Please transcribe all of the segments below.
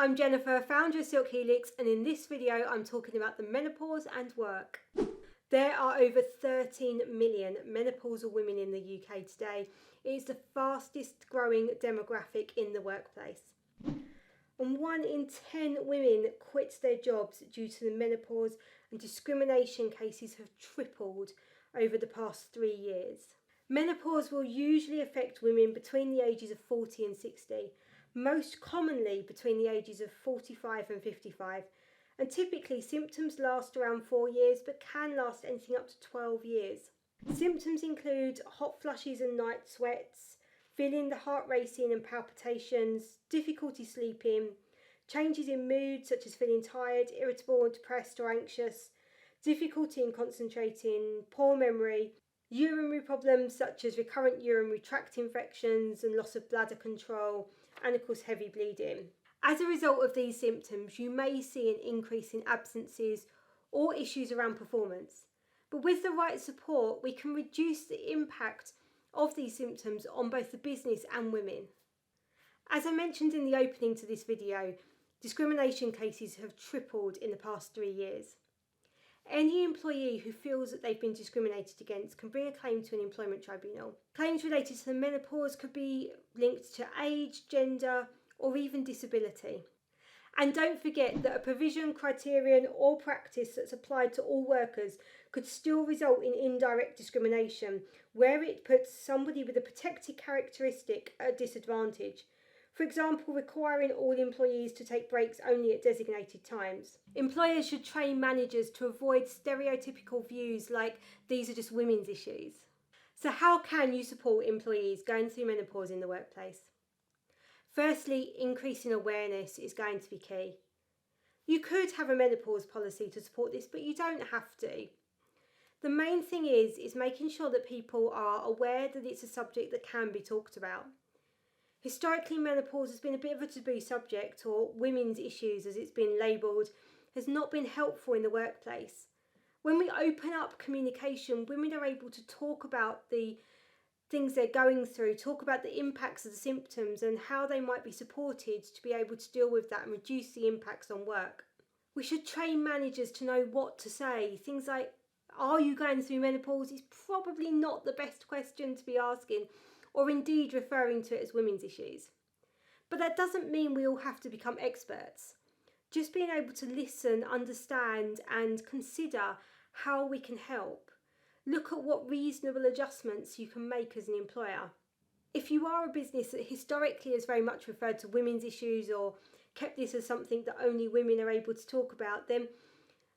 I'm Jenefer, founder of Silk Helix, and in this video I'm talking about the menopause and work. There are over 13 million menopausal women in the UK today. It is the fastest growing demographic in the workplace. And 1 in 10 women quit their jobs due to the menopause, and discrimination cases have tripled over the past 3 years. Menopause will usually affect women between the ages of 40 and 60, most commonly between the ages of 45 and 55, and typically symptoms last around 4 years but can last anything up to 12 years. Symptoms include hot flushes and night sweats, feeling the heart racing and palpitations, difficulty sleeping, changes in mood such as feeling tired, irritable, depressed or anxious, difficulty in concentrating, poor memory, urinary problems such as recurrent urinary tract infections and loss of bladder control, and of course heavy bleeding. As a result of these symptoms, you may see an increase in absences or issues around performance. But with the right support, we can reduce the impact of these symptoms on both the business and women. As I mentioned in the opening to this video, discrimination cases have tripled in the past 3 years. Any employee who feels that they've been discriminated against can bring a claim to an employment tribunal. Claims related to the menopause could be linked to age, gender, or even disability. And don't forget that a provision, criterion, or practice that's applied to all workers could still result in indirect discrimination, where it puts somebody with a protected characteristic at a disadvantage. For example, requiring all employees to take breaks only at designated times. Employers should train managers to avoid stereotypical views like these are just women's issues. So how can you support employees going through menopause in the workplace? Firstly, increasing awareness is going to be key. You could have a menopause policy to support this, but you don't have to. The main thing is making sure that people are aware that it's a subject that can be talked about. Historically, menopause has been a bit of a taboo subject, or women's issues as it's been labelled, has not been helpful in the workplace. When we open up communication, women are able to talk about the things they're going through, talk about the impacts of the symptoms and how they might be supported to be able to deal with that and reduce the impacts on work. We should train managers to know what to say. Things like, are you going through menopause, is probably not the best question to be asking, or indeed referring to it as women's issues. But that doesn't mean we all have to become experts. Just being able to listen, understand and consider how we can help. Look at what reasonable adjustments you can make as an employer. If you are a business that historically has very much referred to women's issues or kept this as something that only women are able to talk about, then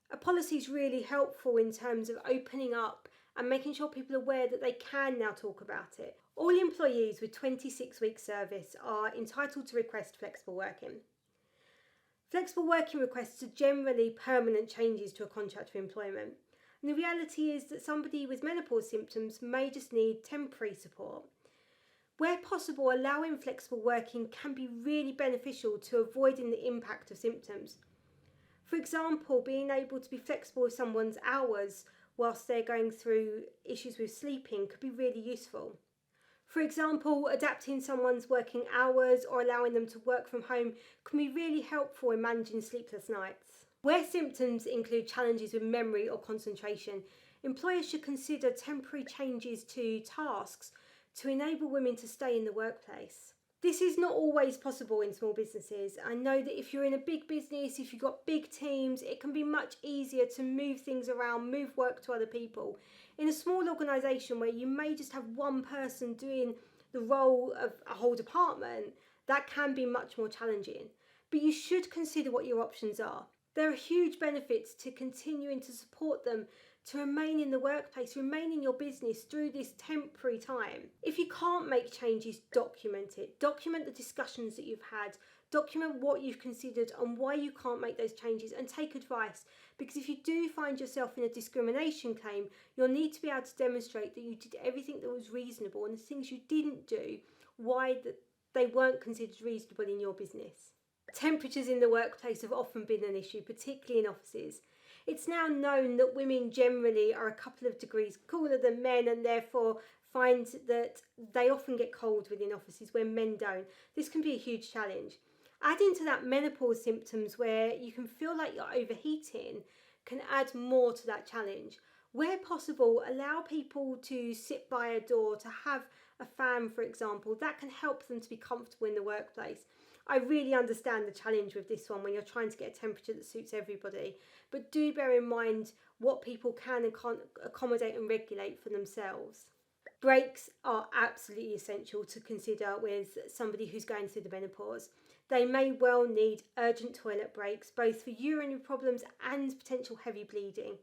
a policy is really helpful in terms of opening up and making sure people are aware that they can now talk about it. All employees with 26 weeks service are entitled to request flexible working. Flexible working requests are generally permanent changes to a contract of employment. And the reality is that somebody with menopause symptoms may just need temporary support. Where possible, allowing flexible working can be really beneficial to avoiding the impact of symptoms. For example, being able to be flexible with someone's hours whilst they're going through issues with sleeping could be really useful. For example, adapting someone's working hours or allowing them to work from home can be really helpful in managing sleepless nights. Where symptoms include challenges with memory or concentration, employers should consider temporary changes to tasks to enable women to stay in the workplace. This is not always possible in small businesses. I know that if you're in a big business, if you've got big teams, it can be much easier to move things around, move work to other people. In a small organisation where you may just have one person doing the role of a whole department, that can be much more challenging. But you should consider what your options are. There are huge benefits to continuing to support them to remain in the workplace, remain in your business through this temporary time. If you can't make changes, document it. Document the discussions that you've had. Document what you've considered and why you can't make those changes, and take advice. Because if you do find yourself in a discrimination claim, you'll need to be able to demonstrate that you did everything that was reasonable, and the things you didn't do, why they weren't considered reasonable in your business. Temperatures in the workplace have often been an issue, particularly in offices. It's now known that women generally are a couple of degrees cooler than men, and therefore find that they often get cold within offices when men don't. This can be a huge challenge. Adding to that menopause symptoms where you can feel like you're overheating can add more to that challenge. Where possible, allow people to sit by a door, to have a fan, for example. That can help them to be comfortable in the workplace. I really understand the challenge with this one when you're trying to get a temperature that suits everybody, but do bear in mind what people can and can't accommodate and regulate for themselves. Breaks are absolutely essential to consider with somebody who's going through the menopause. They may well need urgent toilet breaks, both for urinary problems and potential heavy bleeding.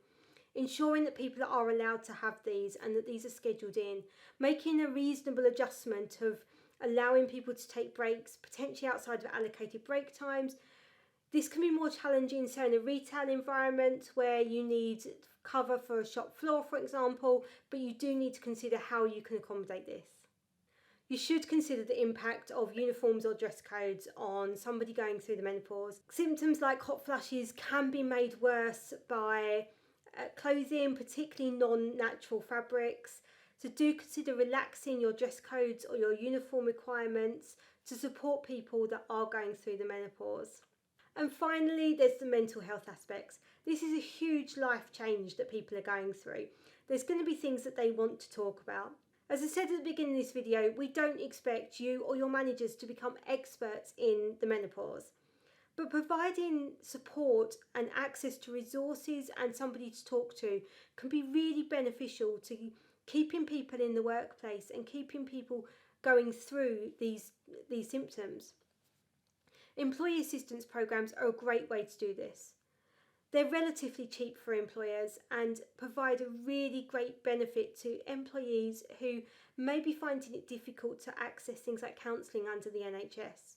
Ensuring that people are allowed to have these and that these are scheduled in. Making a reasonable adjustment of allowing people to take breaks, potentially outside of allocated break times. This can be more challenging, so in a retail environment where you need cover for a shop floor, for example, but you do need to consider how you can accommodate this. You should consider the impact of uniforms or dress codes on somebody going through the menopause. Symptoms like hot flushes can be made worse by clothing, particularly non-natural fabrics. So do consider relaxing your dress codes or your uniform requirements to support people that are going through the menopause. And finally, there's the mental health aspects. This is a huge life change that people are going through. There's going to be things that they want to talk about. As I said at the beginning of this video, we don't expect you or your managers to become experts in the menopause. But providing support and access to resources and somebody to talk to can be really beneficial to keeping people in the workplace and keeping people going through these symptoms. Employee assistance programs are a great way to do this. They're relatively cheap for employers and provide a really great benefit to employees who may be finding it difficult to access things like counselling under the NHS.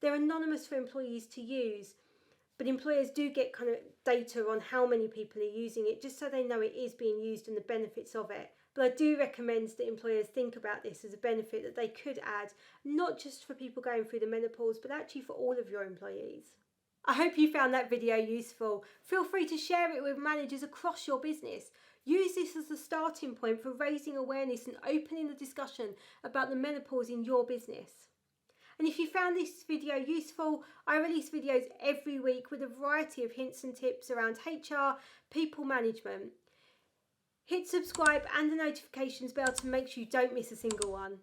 They're anonymous for employees to use, but employers do get kind of data on how many people are using it, just so they know it is being used and the benefits of it. But I do recommend that employers think about this as a benefit that they could add, not just for people going through the menopause, but actually for all of your employees. I hope you found that video useful. Feel free to share it with managers across your business. Use this as a starting point for raising awareness and opening the discussion about the menopause in your business. And if you found this video useful, I release videos every week with a variety of hints and tips around HR, people management. Hit subscribe and the notifications bell to make sure you don't miss a single one.